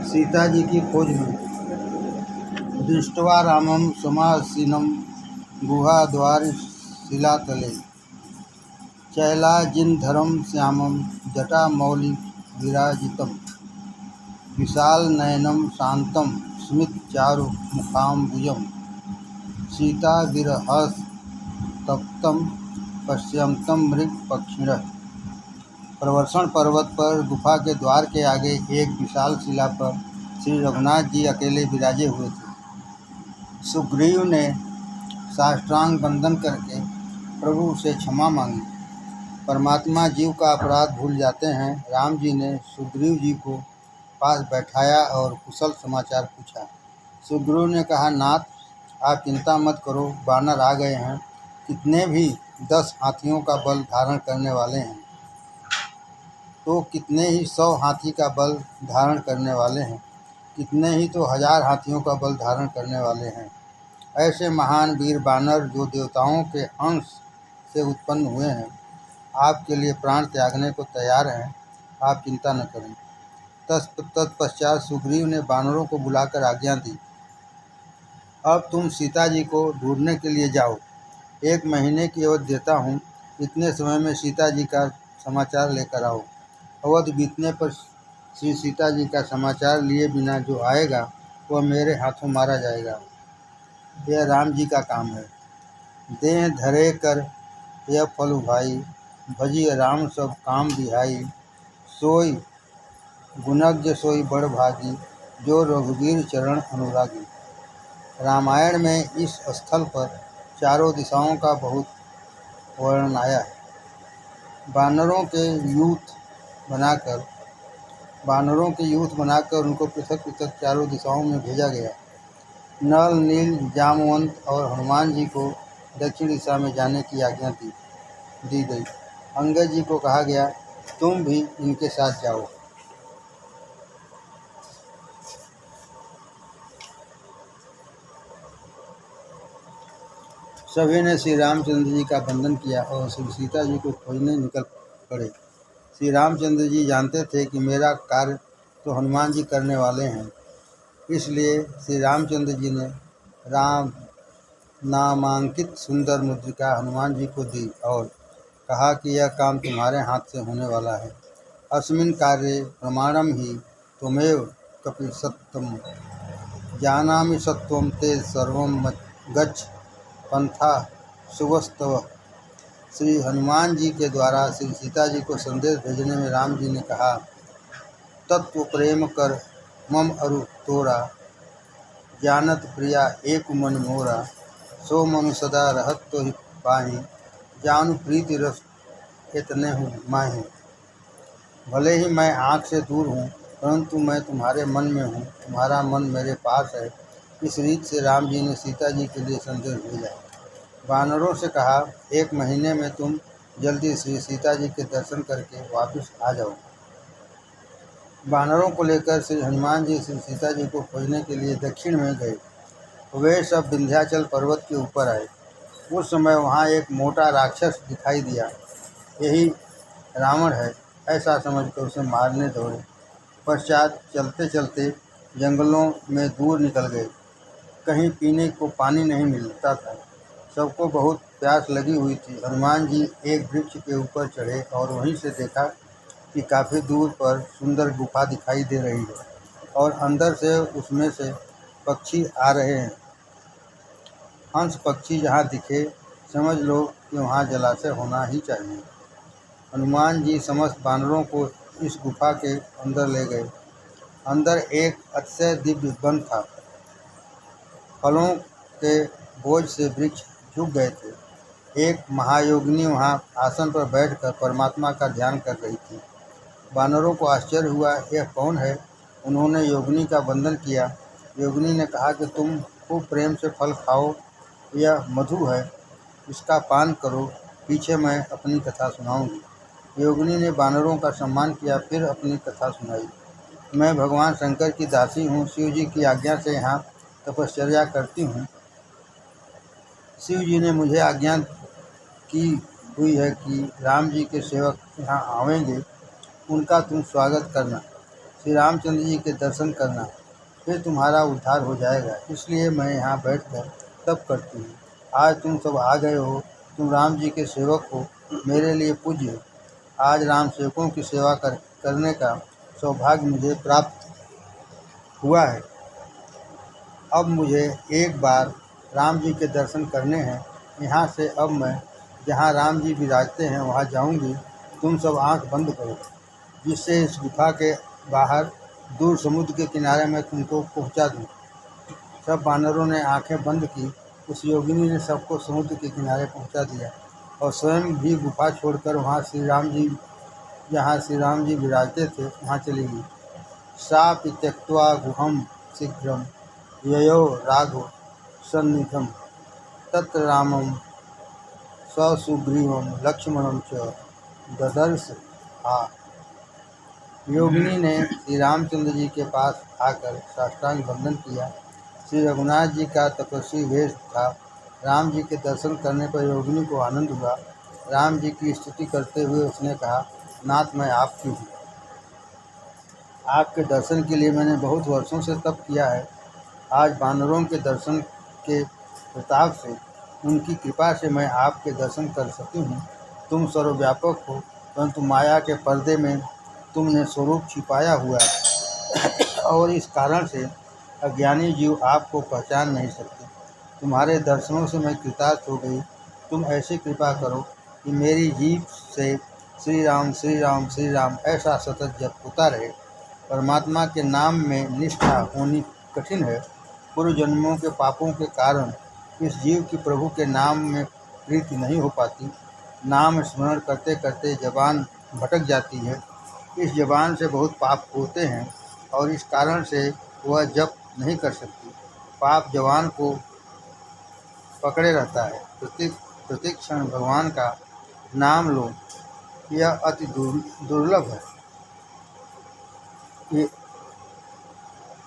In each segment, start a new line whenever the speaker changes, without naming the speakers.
सीता जी की खोज में। दृष्ट्वा रामं समासीनं गुहाद्वार शिलातले चैलाजिनधरं श्यामं जटामौलिविराजितं विशालनयनं शान्तं स्मितचारुमुखाम्बुजं सीताविरहस्तप्तं पश्यन्तं मृगपक्षिणः। प्रवर्षण पर्वत पर गुफा के द्वार के आगे एक विशाल शिला पर श्री रघुनाथ जी अकेले विराजे हुए थे। सुग्रीव ने साष्टांग वंदन करके प्रभु से क्षमा मांगी। परमात्मा जीव का अपराध भूल जाते हैं। राम जी ने सुग्रीव जी को पास बैठाया और कुशल समाचार पूछा। सुग्रीव ने कहा, नाथ आप चिंता मत करो, वानर आ गए हैं। कितने भी 10 हाथियों का बल धारण करने वाले हैं तो कितने ही 100 हाथी का बल धारण करने वाले हैं, कितने ही तो 1000 हाथियों का बल धारण करने वाले हैं। ऐसे महान वीर बानर जो देवताओं के अंश से उत्पन्न हुए हैं, आपके लिए प्राण त्यागने को तैयार हैं। आप चिंता न करें। तत्पश्चात सुग्रीव ने बानरों को बुलाकर आज्ञा दी, अब तुम सीता जी को ढूंढने के लिए जाओ। 1 महीने की अवधि देता हूँ, इतने समय में सीता जी का समाचार लेकर आओ। अवधि बीतने पर श्री सीता जी का समाचार लिए बिना जो आएगा वह मेरे हाथों मारा जाएगा। यह राम जी का काम है। देह धरे कर यह फल भाई, भजी राम सब काम बिहाई। सोई गुणज्ञ सोई बड़ भागी, जो रघुवीर चरण अनुरागी। रामायण में इस स्थल पर चारों दिशाओं का बहुत वर्णन आया है। बानरों के यूथ बनाकर उनको पृथक पृथक चारों दिशाओं में भेजा गया। नल, नील, जामवंत और हनुमान जी को दक्षिण दिशा में जाने की आज्ञा दी गई। अंगद जी को कहा गया, तुम भी इनके साथ जाओ। सभी ने श्री रामचंद्र जी का वंदन किया और श्री सीता जी को खोजने निकल पड़े। श्री रामचंद्र जी जानते थे कि मेरा कार्य तो हनुमान जी करने वाले हैं, इसलिए श्री रामचंद्र जी ने राम नामांकित सुंदर मुद्रिका हनुमान जी को दी और कहा कि यह काम तुम्हारे हाथ से होने वाला है। अस्मिन् कार्ये प्रमाणम ही त्वमेव कपिसत्तम, जानामि सत्वं ते सर्वं गच्छ पंथा शुभस्तव। श्री हनुमान जी के द्वारा श्री सीता जी को संदेश भेजने में राम जी ने कहा, तत्व प्रेम कर मम अरु तोरा, जानत प्रिया एक मन मोरा। सो मम सदा रहत तो ही पाही, जानु प्रीति रस इतने हूँ माही। भले ही मैं आँख से दूर हूँ, परंतु मैं तुम्हारे मन में हूँ, तुम्हारा मन मेरे पास है। इस रीत से राम जी ने सीता जी के लिए संदेश भेजा। वानरों से कहा, 1 महीने में तुम जल्दी श्री सीता जी के दर्शन करके वापस आ जाओ। वानरों को लेकर श्री हनुमान जी श्री सीता जी को खोजने के लिए दक्षिण में गए। वे सब विंध्याचल पर्वत के ऊपर आए। उस समय वहाँ एक मोटा राक्षस दिखाई दिया। यही रावण है, ऐसा समझकर उसे मारने दौड़े। पश्चात चलते चलते जंगलों में दूर निकल गए। कहीं पीने को पानी नहीं मिलता था। सबको बहुत प्यास लगी हुई थी। हनुमान जी एक वृक्ष के ऊपर चढ़े और वहीं से देखा कि काफ़ी दूर पर सुंदर गुफा दिखाई दे रही है और अंदर से उसमें से पक्षी आ रहे हैं। हंस पक्षी जहाँ दिखे समझ लो कि वहाँ जलाशय होना ही चाहिए। हनुमान जी समस्त बानरों को इस गुफा के अंदर ले गए। अंदर एक अतिशय दिव्य वन था। फलों के बोझ से वृक्ष झुक गए थे। एक महायोगिनी वहाँ आसन पर बैठकर परमात्मा का ध्यान कर रही थी। वानरों को आश्चर्य हुआ, यह कौन है? उन्होंने योगिनी का वंदन किया। योगिनी ने कहा कि तुम खूब प्रेम से फल खाओ, यह मधु है, इसका पान करो, पीछे मैं अपनी कथा सुनाऊंगी। योगिनी ने वानरों का सम्मान किया, फिर अपनी कथा सुनाई। मैं भगवान शंकर की दासी हूँ, शिव जी की आज्ञा से यहाँ तपश्चर्या करती हूँ। शिव जी ने मुझे आज्ञा की हुई है कि राम जी के सेवक यहाँ आवेंगे, उनका तुम स्वागत करना। श्री रामचंद्र जी के दर्शन करना, फिर तुम्हारा उद्धार हो जाएगा। इसलिए मैं यहाँ बैठकर तप करती हूँ। आज तुम सब आ गए हो, तुम राम जी के सेवक हो, मेरे लिए पूज्य हो। आज राम सेवकों की सेवा करने का सौभाग्य मुझे प्राप्त हुआ है। अब मुझे एक बार राम जी के दर्शन करने हैं। यहाँ से अब मैं जहाँ राम जी विराजते हैं वहाँ जाऊँगी। तुम सब आँख बंद करो, जिससे इस गुफा के बाहर दूर समुद्र के किनारे मैं तुमको पहुँचा दूँ। सब वानरों ने आंखें बंद की। उस योगिनी ने सबको समुद्र के किनारे पहुँचा दिया और स्वयं भी गुफा छोड़कर वहाँ जहाँ श्री राम जी विराजते थे वहाँ चली गई। सापि त्यक्त्वा गुहं शीघ्रं ययौ राघव सन्निधं तत्र रामं ससुग्रीवं लक्ष्मणं च ददर्श। योगिनी ने श्री रामचंद्र जी के पास आकर साष्टांग वंदन किया। श्री रघुनाथ जी का तपस्वी वेश था। राम जी के दर्शन करने पर योगिनी को आनंद हुआ। राम जी की स्तुति करते हुए उसने कहा, नाथ मैं आपकी हूँ। आपके दर्शन के लिए मैंने बहुत वर्षों से तप किया है। आज वानरों के दर्शन के प्रताप से, उनकी कृपा से मैं आपके दर्शन कर सकी हूँ। तुम सर्वव्यापक हो, परंतु माया के पर्दे में तुमने स्वरूप छिपाया हुआ है और इस कारण से अज्ञानी जीव आपको पहचान नहीं सकते। तुम्हारे दर्शनों से मैं कृतार्थ हो गई। तुम ऐसी कृपा करो कि मेरी जीभ से श्री राम श्री राम श्री राम ऐसा सतत जप होता रहे। परमात्मा के नाम में निष्ठा होनी कठिन है। पूर्व जन्मों के पापों के कारण इस जीव की प्रभु के नाम में प्रीति नहीं हो पाती। नाम स्मरण करते करते जबान भटक जाती है। इस जबान से बहुत पाप होते हैं और इस कारण से वह जप नहीं कर सकती। पाप जवान को पकड़े रहता है। प्रत्येक क्षण भगवान का नाम लो, यह अति दुर्लभ है।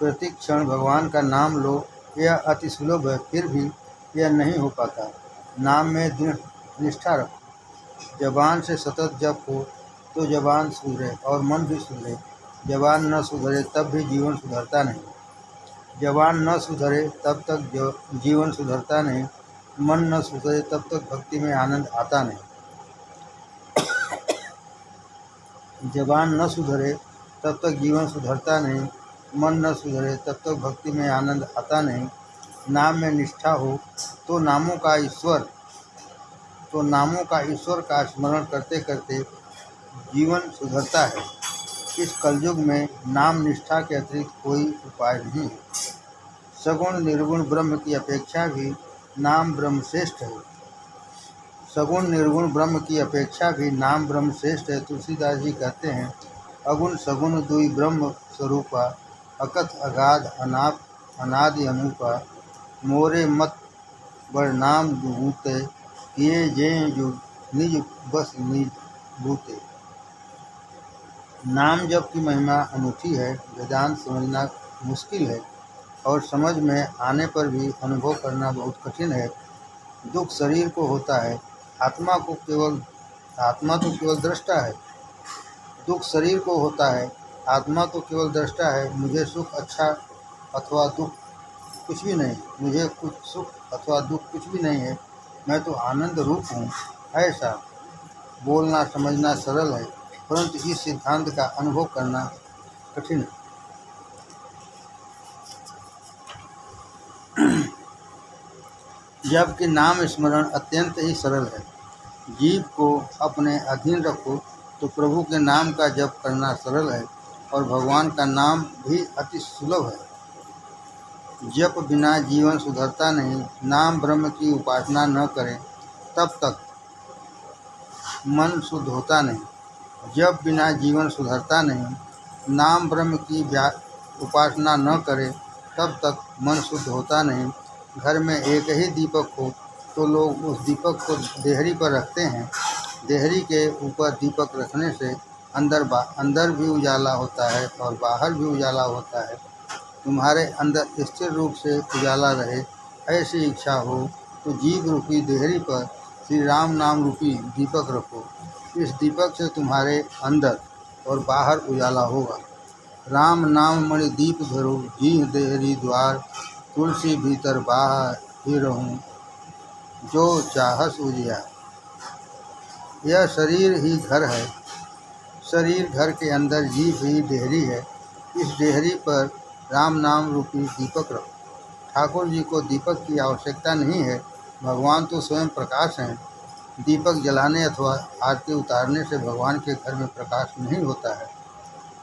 प्रत्येक क्षण भगवान का नाम लो, यह अति सुलभ है, फिर भी यह नहीं हो पाता। नाम में दृढ़ निष्ठा रखो। जबान से सतत जप हो तो जबान सुधरे और मन भी सुधरे। जबान न सुधरे तब भी जीवन सुधरता नहीं। जबान न सुधरे तब तक जीवन सुधरता नहीं। मन न सुधरे तब तक भक्ति में आनंद आता नहीं। जबान न सुधरे तब तक जीवन सुधरता नहीं। मन न सुधरे तब तक भक्ति में आनंद आता नहीं। नाम में निष्ठा हो तो नामों का ईश्वर का स्मरण करते करते जीवन सुधरता है। इस कलयुग में नाम निष्ठा के अतिरिक्त कोई उपाय नहीं है। सगुण निर्गुण ब्रह्म की अपेक्षा भी नाम ब्रह्म श्रेष्ठ है। सगुण निर्गुण ब्रह्म की अपेक्षा भी नाम ब्रह्म श्रेष्ठ है। तुलसीदास जी कहते हैं, अगुण सगुण दुई ब्रह्म स्वरूपा, अकथ अगाध अनाप अनादि अनूपा, मोरे मत बड़ नाम दुबूते, किए जे जो निज बस निज बूते। नाम जप की महिमा अनूठी है। वेदांत समझना मुश्किल है और समझ में आने पर भी अनुभव करना बहुत कठिन है। दुख शरीर को होता है, आत्मा तो केवल दृष्टा है। दुख शरीर को होता है, आत्मा तो केवल दृष्टा है। मुझे सुख अच्छा अथवा दुख कुछ भी नहीं। मुझे कुछ सुख अथवा दुख कुछ भी नहीं है। मैं तो आनंद रूप हूँ। ऐसा बोलना समझना सरल है, परंतु इस सिद्धांत का अनुभव करना कठिन है। जबकि नाम स्मरण अत्यंत ही सरल है। जीव को अपने अधीन रखो तो प्रभु के नाम का जप करना सरल है और भगवान का नाम भी अति सुलभ है। जप बिना जीवन सुधरता नहीं। नाम ब्रह्म की उपासना न करें तब तक मन शुद्ध होता नहीं। जप बिना जीवन सुधरता नहीं। नाम ब्रह्म की उपासना न करें तब तक मन शुद्ध होता नहीं। घर में एक ही दीपक हो तो लोग उस दीपक को देहरी पर रखते हैं। देहरी के ऊपर दीपक रखने से अंदर भी उजाला होता है और बाहर भी उजाला होता है। तुम्हारे अंदर स्थिर रूप से उजाला रहे, ऐसी इच्छा हो तो जीव रूपी देहरी पर श्री राम नाम रूपी दीपक रखो। इस दीपक से तुम्हारे अंदर और बाहर उजाला होगा। राम नाम मणि दीप धरो, जी देहरी द्वार, तुलसी भीतर बाहि रहूं, जो चाहस उजियार। यह शरीर ही घर है, शरीर घर के अंदर जीव ही डेहरी है। इस डेहरी पर राम नाम रूपी दीपक रखो। ठाकुर जी को दीपक की आवश्यकता नहीं है, भगवान तो स्वयं प्रकाश हैं। दीपक जलाने अथवा आरती उतारने से भगवान के घर में प्रकाश नहीं होता है,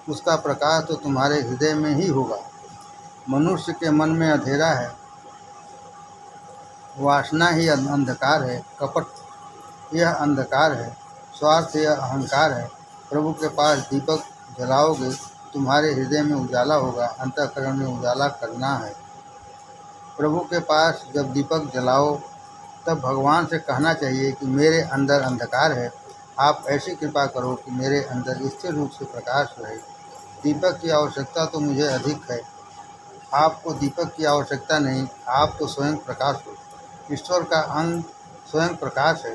उसका प्रकाश तो तुम्हारे हृदय में ही होगा। मनुष्य के मन में अंधेरा है, वासना ही अंधकार है, कपट यह अंधकार है, स्वार्थ यह अहंकार है। प्रभु के पास दीपक जलाओगे, तुम्हारे हृदय में उजाला होगा, अंतःकरण में उजाला करना है। प्रभु के पास जब दीपक जलाओ तब भगवान से कहना चाहिए कि मेरे अंदर अंधकार है, आप ऐसी कृपा करो कि मेरे अंदर स्थिर रूप से प्रकाश रहे। दीपक की आवश्यकता तो मुझे अधिक है, आपको दीपक की आवश्यकता नहीं, आप तो स्वयं प्रकाश हो। ईश्वर का अंग स्वयं प्रकाश है।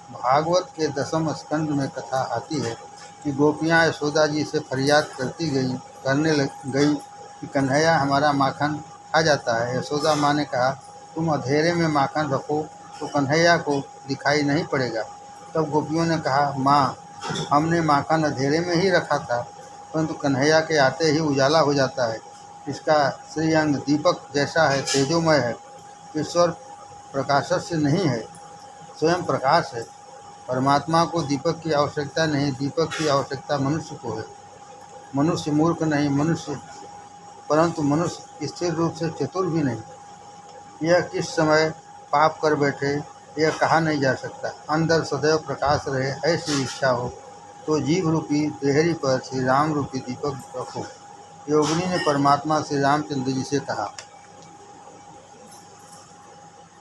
भागवत के 10वें स्कंद में कथा आती है कि गोपियाँ यशोदा जी से फरियाद करने गई कि कन्हैया हमारा माखन खा जाता है। यशोदा माँ ने कहा, तुम अंधेरे में माखन रखो तो कन्हैया को दिखाई नहीं पड़ेगा। तब गोपियों ने कहा, माँ, हमने माखन अंधेरे में ही रखा था, परंतु कन्हैया के आते ही उजाला हो जाता है। इसका श्रीअंग दीपक जैसा है, तेजोमय है। ईश्वर प्रकाशस्य नहीं है, स्वयं प्रकाश है। परमात्मा को दीपक की आवश्यकता नहीं, दीपक की आवश्यकता मनुष्य को है। मनुष्य मूर्ख नहीं, परंतु मनुष्य स्थिर रूप से चतुर भी नहीं। यह किस समय पाप कर बैठे यह कहा नहीं जा सकता। अंदर सदैव प्रकाश रहे ऐसी इच्छा हो तो जीव रूपी देहरी पर श्री राम रूपी दीपक रखो। योगिनी ने परमात्मा श्री रामचंद्र जी से कहा,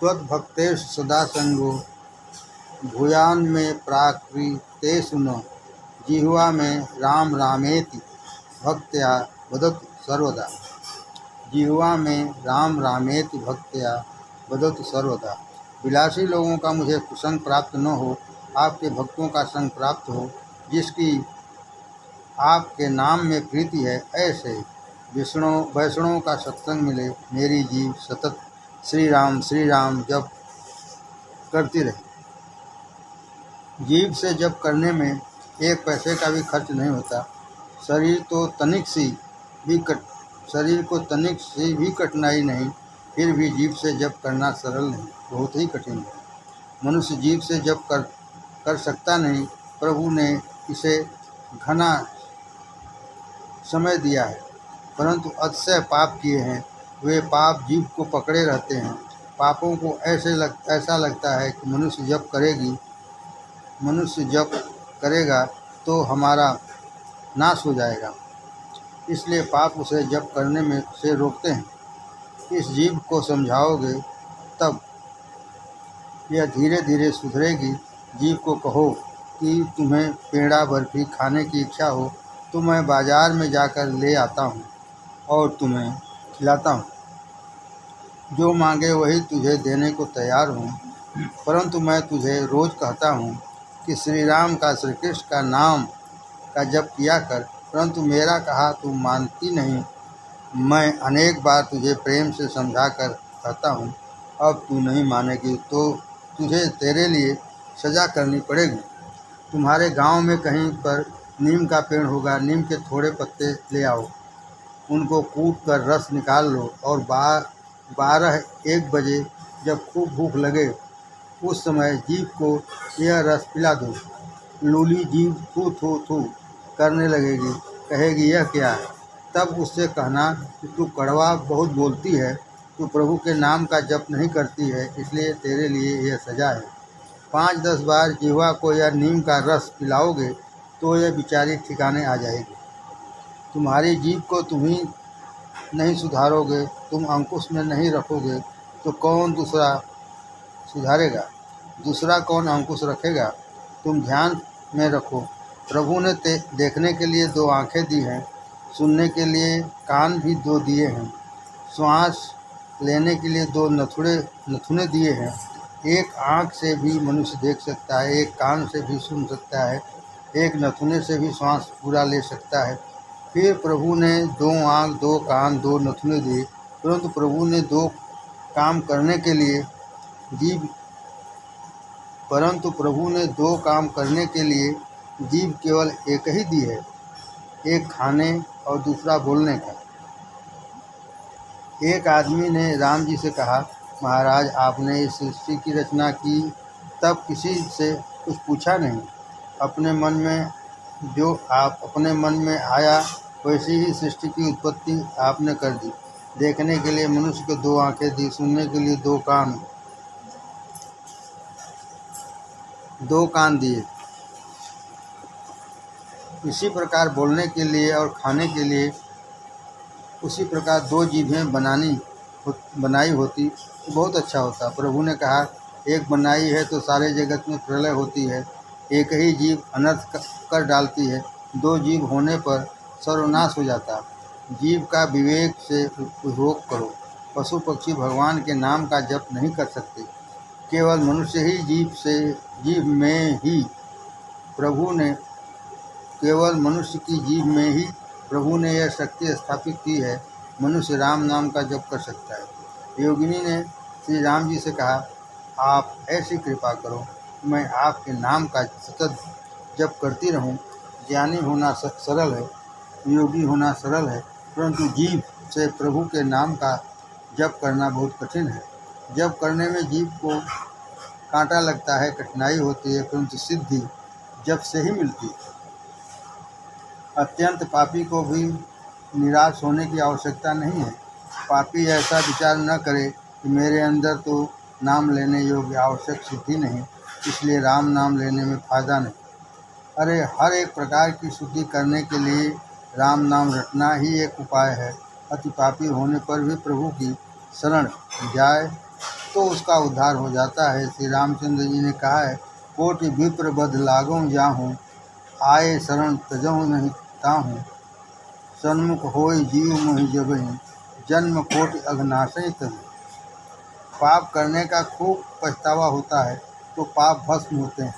त्वद्भक्तेषु सदा संगो, भूयान में प्राकृतेषु न, जिह्वा में राम रामेति भक्त्या वदतु सर्वदा। जिह्वा में राम रामेति भक्त्या वदतु सर्वदा। विलासी लोगों का मुझे कुसंग प्राप्त न हो, आपके भक्तों का संग प्राप्त हो, जिसकी आपके नाम में प्रीति है। ऐसे वैष्णवों का सत्संग मिले, मेरी जीव सतत श्री राम जप करती रहे। जीव से जप करने में एक पैसे का भी खर्च नहीं होता। शरीर को तनिक सी भी कठिनाई नहीं, फिर भी जीव से जप करना सरल नहीं, बहुत ही कठिन है। मनुष्य जीव से जप कर सकता नहीं। प्रभु ने इसे घना समय दिया है, परंतु अतिशय पाप किए हैं, वे पाप जीव को पकड़े रहते हैं। पापों को ऐसा लगता है कि मनुष्य जप करेगा तो हमारा नाश हो जाएगा, इसलिए पाप उसे जप करने में से रोकते हैं। इस जीव को समझाओगे तब यह धीरे धीरे सुधरेगी। जीव को कहो कि तुम्हें पेड़ा बर्फी खाने की इच्छा हो तो मैं बाजार में जाकर ले आता हूँ और तुम्हें खिलाता हूँ। जो मांगे वही तुझे देने को तैयार हूँ, परंतु मैं तुझे रोज़ कहता हूँ कि श्री राम का, श्री कृष्ण का नाम का जप किया कर, परंतु मेरा कहा तू मानती नहीं। मैं अनेक बार तुझे प्रेम से समझा कर कहता हूँ, अब तू नहीं मानेगी तो तेरे लिए सजा करनी पड़ेगी। तुम्हारे गांव में कहीं पर नीम का पेड़ होगा, नीम के थोड़े पत्ते ले आओ, उनको कूट कर रस निकाल लो और 12-1 बजे जब खूब भूख लगे उस समय जीव को यह रस पिला दो। लूली जीव थू थू थू करने लगेगी, कहेगी यह क्या है। तब उससे कहना कि तू कड़वा बहुत बोलती है, तू प्रभु के नाम का जप नहीं करती है, इसलिए तेरे लिए यह सजा है। 5-10 बार जिह्वा को यह नीम का रस पिलाओगे तो यह बेचारी ठिकाने आ जाएगी। तुम्हारी जीभ को तुम ही नहीं सुधारोगे, तुम अंकुश में नहीं रखोगे तो कौन दूसरा सुधारेगा? दूसरा कौन अंकुश रखेगा? तुम ध्यान में रखो, प्रभु ने देखने के लिए 2 आँखें दी हैं, सुनने के लिए कान भी 2 दिए हैं, श्वास लेने के लिए 2 नथुने दिए हैं। एक आँख से भी मनुष्य देख सकता है, एक कान से भी सुन सकता है, एक नथुने से भी श्वास पूरा ले सकता है। फिर प्रभु ने 2 आँख, 2 कान, 2 नथुने दिए, परंतु प्रभु ने 2 काम करने के लिए जीभ केवल एक ही दी है, एक खाने और दूसरा बोलने का। एक आदमी ने राम जी से कहा, महाराज, आपने इस सृष्टि की रचना की तब किसी से कुछ पूछा नहीं। अपने मन में आया वैसी ही सृष्टि की उत्पत्ति आपने कर दी। देखने के लिए मनुष्य को 2 आँखें दी, सुनने के लिए 2 कान दिए, इसी प्रकार बोलने के लिए और खाने के लिए उसी प्रकार 2 जीभें बनाई होती तो बहुत अच्छा होता। प्रभु ने कहा, एक बनाई है तो सारे जगत में प्रलय होती है, एक ही जीभ अनर्थ कर डालती है, 2 जीभ होने पर सर्वनाश हो जाता। जीभ का विवेक से उपभोग करो। पशु पक्षी भगवान के नाम का जप नहीं कर सकते, केवल मनुष्य की जीभ में ही प्रभु ने यह शक्ति स्थापित की है। मनुष्य राम नाम का जप कर सकता है। योगिनी ने श्री राम जी से कहा, आप ऐसी कृपा करो, मैं आपके नाम का सतत जप करती रहूं। ज्ञानी होना सरल है, योगी होना सरल है, परंतु जीभ से प्रभु के नाम का जप करना बहुत कठिन है। जप करने में जीभ को कांटा लगता है, कठिनाई होती है, परंतु सिद्धि जप से ही मिलती है। अत्यंत पापी को भी निराश होने की आवश्यकता नहीं है। पापी ऐसा विचार न करे कि मेरे अंदर तो नाम लेने योग्य आवश्यक सिद्धि नहीं, इसलिए राम नाम लेने में फायदा नहीं। अरे, हर एक प्रकार की शुद्धि करने के लिए राम नाम रटना ही एक उपाय है। अति पापी होने पर भी प्रभु की शरण जाए तो उसका उद्धार हो जाता है। श्री रामचंद्र जी ने कहा है, कोटि विप्र बध लागों जाहूँ, आए शरण तजहु नहीं ताहूँ, सन्मुख होई जीव मोहि जबहि, जन्म कोटि अघनाशय तभी। पाप करने का खूब पछतावा होता है तो पाप भस्म होते हैं।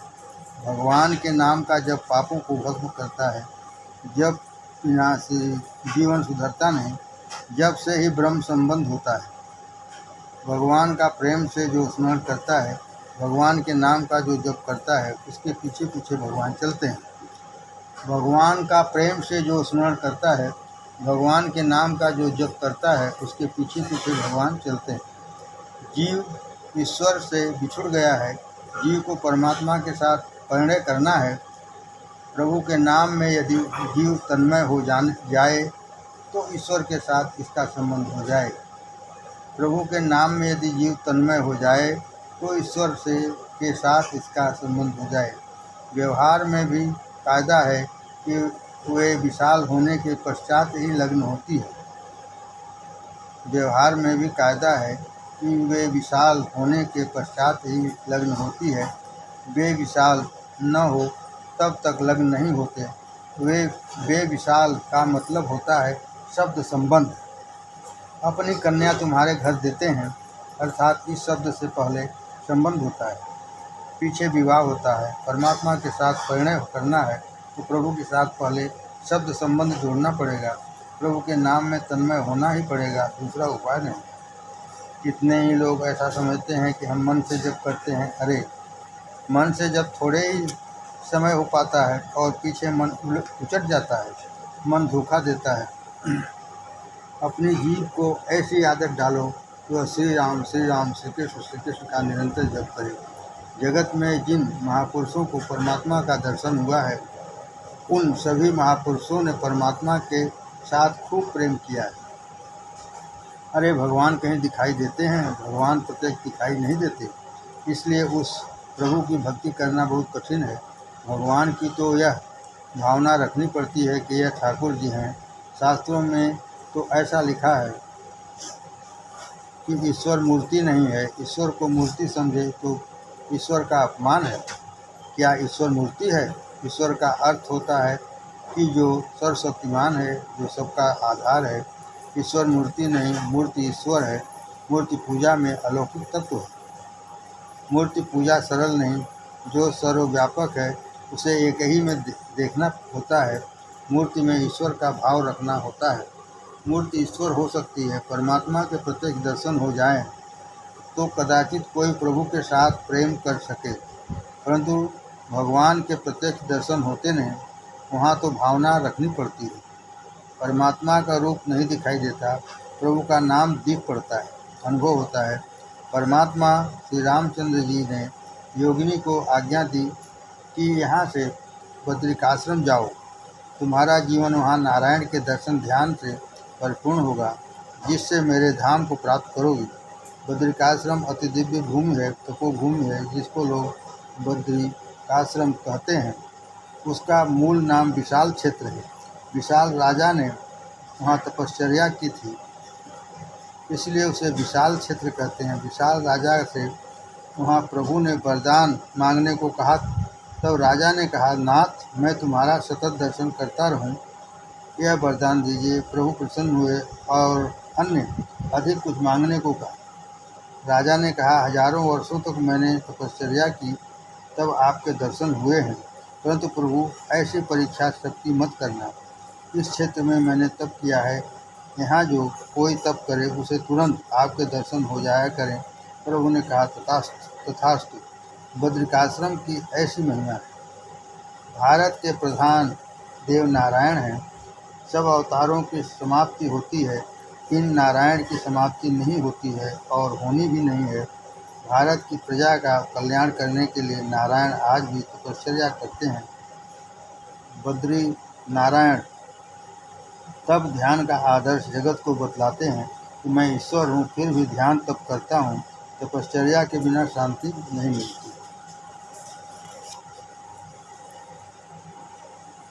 भगवान के नाम का जब पापों को भस्म करता है, जब विनाशी जीवन सुधरता नहीं, जब से ही ब्रह्म संबंध होता है। भगवान का प्रेम से जो स्मरण करता है, भगवान के नाम का जो जप करता है, उसके पीछे पीछे भगवान चलते हैं। भगवान का प्रेम से जो स्मरण करता है, भगवान के नाम का जो जप करता है, उसके पीछे पीछे भगवान चलते हैं। जीव ईश्वर से बिछुड़ गया है, जीव को परमात्मा के साथ परिणय करना है। प्रभु के नाम में यदि जीव तन्मय हो जाए तो ईश्वर के साथ इसका संबंध हो जाए। प्रभु के नाम में यदि जीव तन्मय हो जाए तो ईश्वर के साथ इसका संबंध हो जाए। व्यवहार में भी कायदा है कि वे विशाल होने के पश्चात ही लग्न होती है। व्यवहार में भी कायदा है कि वे विशाल होने के पश्चात ही लग्न होती है। वे विशाल न हो तब तक लग्न नहीं होते। वे विशाल का मतलब होता है शब्द संबंध। अपनी कन्या तुम्हारे घर देते हैं, अर्थात इस शब्द से पहले संबंध होता है, पीछे विवाह होता है। परमात्मा के साथ परिणय करना है तो प्रभु के साथ पहले शब्द संबंध जोड़ना पड़ेगा। प्रभु के नाम में तन्मय होना ही पड़ेगा, दूसरा उपाय नहीं। कितने ही लोग ऐसा समझते हैं कि हम मन से जप करते हैं। अरे, मन से जब थोड़े ही समय हो पाता है और पीछे मन उचट जाता है, मन धोखा देता है। अपनी जीभ को ऐसी आदत डालो कि वह श्री राम श्री कृष्ण का निरंतर जप करे। जगत में जिन महापुरुषों को परमात्मा का दर्शन हुआ है, उन सभी महापुरुषों ने परमात्मा के साथ खूब प्रेम किया है। अरे, भगवान कहीं दिखाई देते हैं? भगवान प्रत्यक्ष दिखाई नहीं देते, इसलिए उस प्रभु की भक्ति करना बहुत कठिन है। भगवान की तो यह भावना रखनी पड़ती है कि यह ठाकुर जी हैं। शास्त्रों में तो ऐसा लिखा है कि ईश्वर मूर्ति नहीं है। ईश्वर को मूर्ति समझे तो ईश्वर का अपमान है। क्या ईश्वर मूर्ति है? ईश्वर का अर्थ होता है कि जो सर्वशक्तिमान है, जो सबका आधार है। ईश्वर मूर्ति नहीं, मूर्ति ईश्वर है। मूर्ति पूजा में अलौकिक तत्व है। मूर्ति पूजा सरल नहीं। जो सर्वव्यापक है उसे एक ही में देखना होता है। मूर्ति में ईश्वर का भाव रखना होता है। मूर्ति ईश्वर हो सकती है। परमात्मा के प्रत्यक्ष दर्शन हो जाए तो कदाचित कोई प्रभु के साथ प्रेम कर सके, परंतु भगवान के प्रत्यक्ष दर्शन होते नहीं, वहाँ तो भावना रखनी पड़ती है। परमात्मा का रूप नहीं दिखाई देता, प्रभु का नाम दिख पड़ता है, अनुभव होता है। परमात्मा श्री रामचंद्र जी ने योगिनी को आज्ञा दी कि यहाँ से बद्रिकाश्रम जाओ, तुम्हारा जीवन वहाँ नारायण के दर्शन ध्यान से परिपूर्ण होगा, जिससे मेरे धाम को प्राप्त करोगी। बद्रिकाश्रम अति दिव्य भूमि है, तपोभूमि है, जिसको लोग बद्रिकाश्रम कहते हैं। उसका मूल नाम विशाल क्षेत्र है। विशाल राजा ने वहाँ तपश्चर्या की थी, इसलिए उसे विशाल क्षेत्र कहते हैं। विशाल राजा से वहाँ प्रभु ने वरदान मांगने को कहा, तब राजा ने कहा, नाथ, मैं तुम्हारा सतत दर्शन करता रहूं, यह वरदान दीजिए। प्रभु प्रसन्न हुए और अन्य अधिक कुछ मांगने को कहा। राजा ने कहा, हजारों वर्षों तक मैंने तपश्चर्या की, तब आपके दर्शन हुए हैं, परंतु प्रभु ऐसी परीक्षा शक्ति मत करना। इस क्षेत्र में मैंने तप किया है, यहाँ जो कोई तप करे उसे तुरंत आपके दर्शन हो जाया करें। प्रभु ने कहा, तथास्तु। बद्रिकाश्रम की ऐसी महिमा है। भारत के प्रधान देव नारायण हैं। सब अवतारों की समाप्ति होती है, इन नारायण की समाप्ति नहीं होती है और होनी भी नहीं है। भारत की प्रजा का कल्याण करने के लिए नारायण आज भी तपश्चर्या करते हैं। बद्री नारायण तब ध्यान का आदर्श जगत को बतलाते हैं कि मैं ईश्वर हूँ, फिर भी ध्यान तप करता हूँ। तपश्चर्या के बिना शांति नहीं मिलती।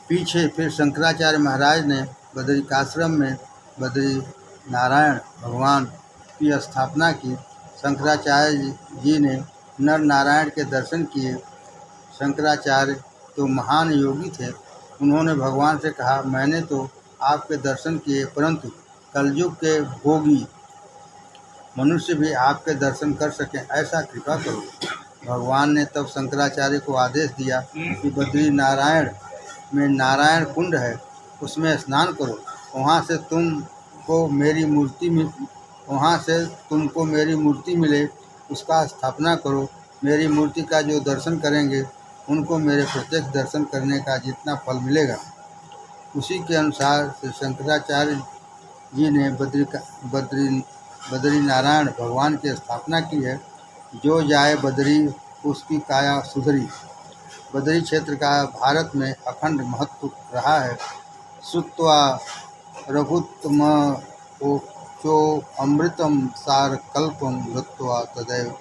पीछे फिर शंकराचार्य महाराज ने बद्रिकाश्रम में बद्री नारायण भगवान की स्थापना की। शंकराचार्य जी ने नर नारायण के दर्शन किए। शंकराचार्य तो महान योगी थे। उन्होंने भगवान से कहा, मैंने तो आपके दर्शन किए, परंतु कलयुग के भोगी मनुष्य भी आपके दर्शन कर सकें, ऐसा कृपा करो। भगवान ने तब शंकराचार्य को आदेश दिया कि बद्री नारायण में नारायण कुंड है, उसमें स्नान करो। वहाँ से तुमको मेरी मूर्ति मिले, उसका स्थापना करो। मेरी मूर्ति का जो दर्शन करेंगे उनको मेरे प्रत्यक्ष दर्शन करने का जितना फल मिलेगा। उसी के अनुसार श्री शंकराचार्य जी ने बद्री नारायण भगवान की स्थापना की है। जो जाए बद्री उसकी काया सुधरी। बद्री क्षेत्र का भारत में अखंड महत्व रहा है। श्रुत्वा रघुत्तमोचो अमृतम सार कल्पम गत्वा तदैव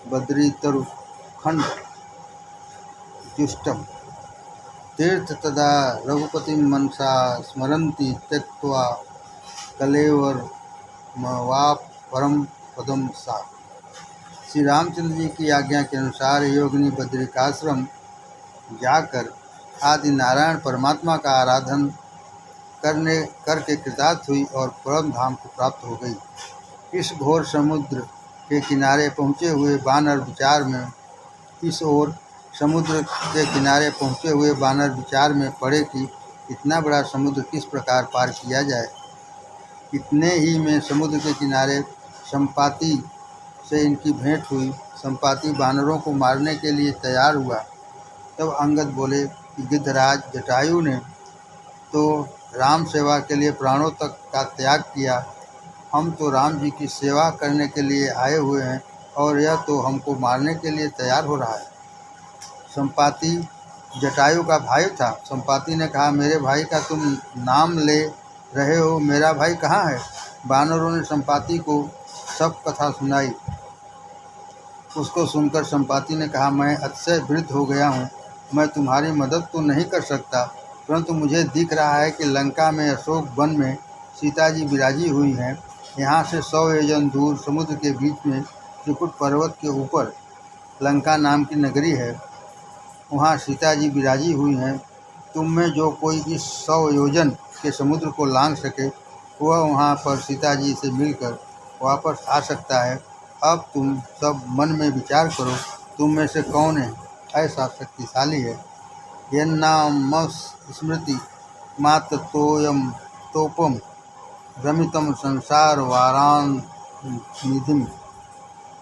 बद्री तरु खंड जुष्टम तीर्थ तदा रघुपति मनसा स्मरन्ति त्यक्त्वा कलेवर मवाप परम पदम सा। श्री रामचंद्र जी की आज्ञा के अनुसार योगिनी बद्रिकाश्रम जाकर आदि नारायण परमात्मा का आराधन करके कृतार्थ हुई और परम धाम को प्राप्त हो गई। इस घोर समुद्र के किनारे पहुँचे हुए बानर विचार में पड़े कि इतना बड़ा समुद्र किस प्रकार पार किया जाए। इतने ही में समुद्र के किनारे संपाति से इनकी भेंट हुई। संपाति बानरों को मारने के लिए तैयार हुआ। तब अंगद बोले कि गिद्धराज जटायु ने तो राम सेवा के लिए प्राणों तक का त्याग किया, हम तो राम जी की सेवा करने के लिए आए हुए हैं और यह तो हमको मारने के लिए तैयार हो रहा है। संपाति जटायु का भाई था। संपाति ने कहा, मेरे भाई का तुम नाम ले रहे हो, मेरा भाई कहाँ है? बानरों ने संपाति को सब कथा सुनाई। उसको सुनकर संपाति ने कहा, मैं अतिशय वृद्ध हो गया हूँ, मैं तुम्हारी मदद तो नहीं कर सकता, परंतु मुझे दिख रहा है कि लंका में अशोक वन में सीता जी विराजी हुई हैं। यहाँ से 100 योजन दूर समुद्र के बीच में त्रिकुट पर्वत के ऊपर लंका नाम की नगरी है, वहाँ सीता जी विराजी हुई हैं। तुम में जो कोई इस 100 योजन के समुद्र को लांघ सके वह वहाँ पर सीता जी से मिलकर वापस आ सकता है। अब तुम सब मन में विचार करो, तुम में से कौन है ऐसा शक्तिशाली है। यन्नाम स्मृति माततोयम तोपम रमितं संसारवारान्निधिं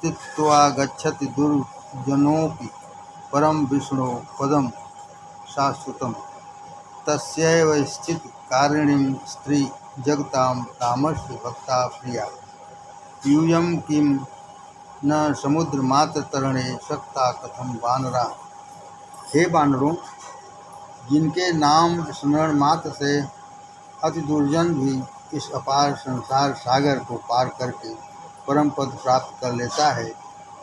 तीर्त्वा गच्छति दुर्जनोऽपि परं विष्णो पदं शाश्वतं। तस्यैव स्थितकारिणीं स्त्री जगतां रामस्य भक्ता प्रिया। यूयं किं न समुद्रमात्रतरणे शक्ता कथं वानरा। हे वानरों, जिनके नाम स्मरण मात्र से अति दुर्जन भी इस अपार संसार सागर को पार करके परम पद प्राप्त कर लेता है,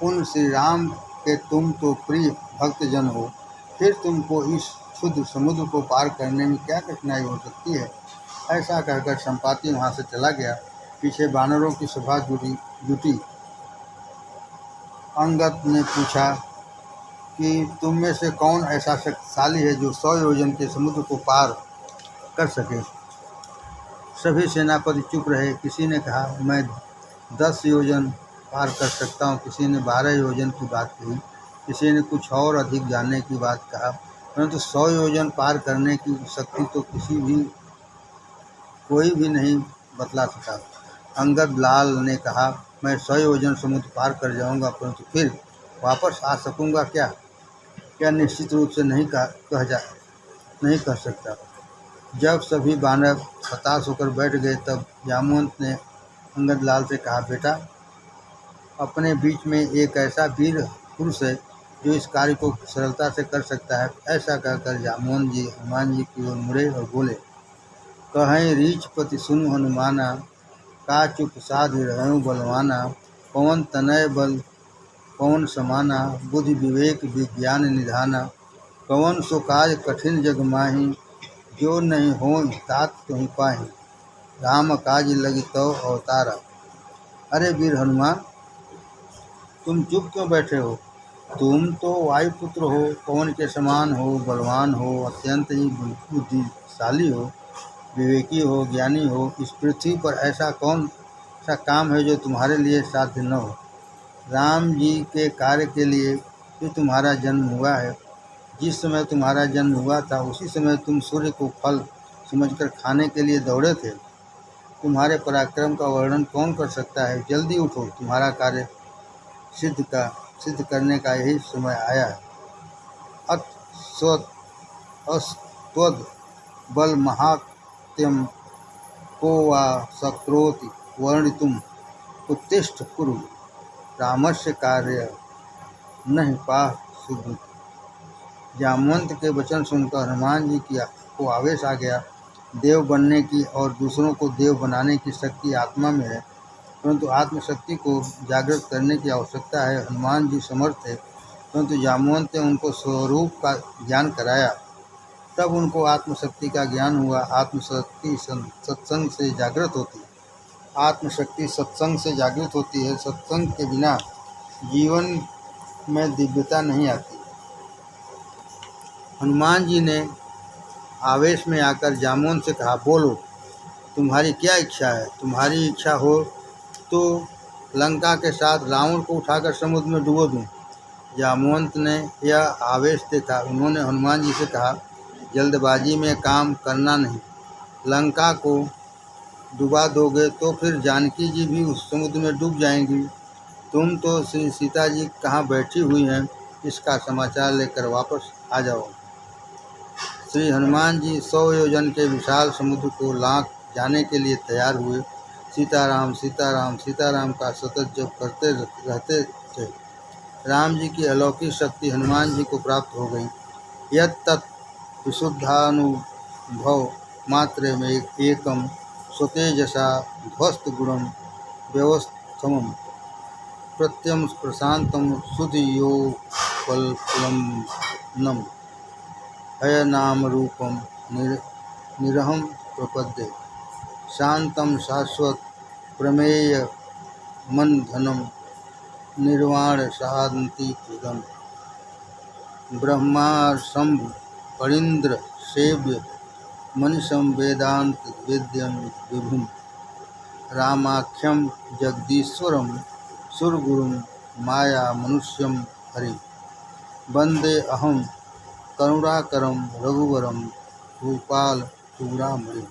उन श्री राम के तुम तो प्रिय भक्तजन हो, फिर तुमको इस क्षुद्र समुद्र को पार करने में क्या कठिनाई हो सकती है। ऐसा कहकर संपाति वहाँ से चला गया। पीछे वानरों की सभा जुटी। अंगद ने पूछा कि तुम में से कौन ऐसा शक्तिशाली है जो 100 योजन के समुद्र को पार कर सके। सभी सेनापति चुप रहे। किसी ने कहा मैं 10 योजन पार कर सकता हूँ, किसी ने 12 योजन की बात कही, किसी ने कुछ और अधिक जानने की बात कहा, परंतु 100 योजन पार करने की शक्ति तो कोई भी नहीं बतला सका। अंगद लाल ने कहा मैं 100 योजन समुद्र पार कर जाऊंगा, परंतु फिर वापस आ सकूंगा क्या निश्चित रूप से नहीं कह सकता। जब सभी वानर हताश होकर बैठ गए, तब जामवंत ने अंगद लाल से कहा बेटा, अपने बीच में एक ऐसा वीर पुरुष है जो इस कार्य को सरलता से कर सकता है। ऐसा कहकर जामवंत जी हनुमान जी की ओर मुड़े और बोले, कहें रीछ पति सुनु हनुमाना, का चुप साध रहूं बलवाना, पवन तनय बल पवन समाना, बुद्धि विवेक विज्ञान निधाना, कवन सो काज कठिन जग माही, जो नहीं हो तात तुहि पाही, राम काज लगी तो अवतारा। अरे वीर हनुमान, तुम चुप क्यों बैठे हो? तुम तो वायुपुत्र हो, पवन के समान हो, बलवान हो, अत्यंत ही बुद्धिशाली हो, विवेकी हो, ज्ञानी हो। इस पृथ्वी पर ऐसा कौन सा काम है जो तुम्हारे लिए साध्य न हो। राम जी के कार्य के लिए भी तुम्हारा जन्म हुआ है। जिस समय तुम्हारा जन्म हुआ था उसी समय तुम सूर्य को फल समझकर खाने के लिए दौड़े थे। तुम्हारे पराक्रम का वर्णन कौन कर सकता है। जल्दी उठो, तुम्हारा कार्य सिद्ध करने का यही समय आया है। अस्त्वद बल महात्यम को वा शक्रोति वर्णितुम उत्तिष्ठ कुरु, रामस्य कार्य नहीं पाह सुब्रत। जामवंत के वचन सुनकर हनुमान जी को आवेश आ गया। देव बनने की और दूसरों को देव बनाने की शक्ति आत्मा में है, परंतु आत्मशक्ति को जागृत करने की आवश्यकता है। हनुमान जी समर्थ थे, परंतु जामवंत ने उनको स्वरूप का ज्ञान कराया, तब उनको आत्मशक्ति का ज्ञान हुआ। आत्मशक्ति सत्संग से जागृत होती है। आत्मशक्ति सत्संग से जागृत होती है। सत्संग के बिना जीवन में दिव्यता नहीं आती। हनुमान जी ने आवेश में आकर जामवंत से कहा, बोलो तुम्हारी क्या इच्छा है। तुम्हारी इच्छा हो तो लंका के साथ रावण को उठाकर समुद्र में डुबो दूं। जामवंत ने यह आवेश देखा। उन्होंने हनुमान जी से कहा, जल्दबाजी में काम करना नहीं। लंका को डुबा दोगे तो फिर जानकी जी भी उस समुद्र में डूब जाएंगी। तुम तो श्री सीता जी कहाँ बैठी हुई हैं, इसका समाचार लेकर वापस आ जाओ। श्री हनुमान जी 100 योजन के विशाल समुद्र को लांघ जाने के लिए तैयार हुए। सीताराम सीताराम सीताराम का सतत जप करते रहते थे। राम जी की अलौकिक शक्ति हनुमान जी को प्राप्त हो गई। यत् तत् विशुद्धानुभव मात्रे में एकम स्वतेजसा ध्वस्त गुणम व्यवस्थमम प्रत्यम प्रशांतम सुधियोपल्लम हय नाम रूपम निरहम प्रपद्ये शांतम शाश्वत प्रमेय मन धनम निर्वाण शांति प्रदम ब्रह्माशंभ परींद्र सेव्य मनीषम वेदांत वेद्यम विभुम रामाख्यम जगदीश्वरम सुरगुरुम माया मनुष्यम हरि वंदे अहम करुणाकरम रघुवरम भूपाल चूड़ामणि।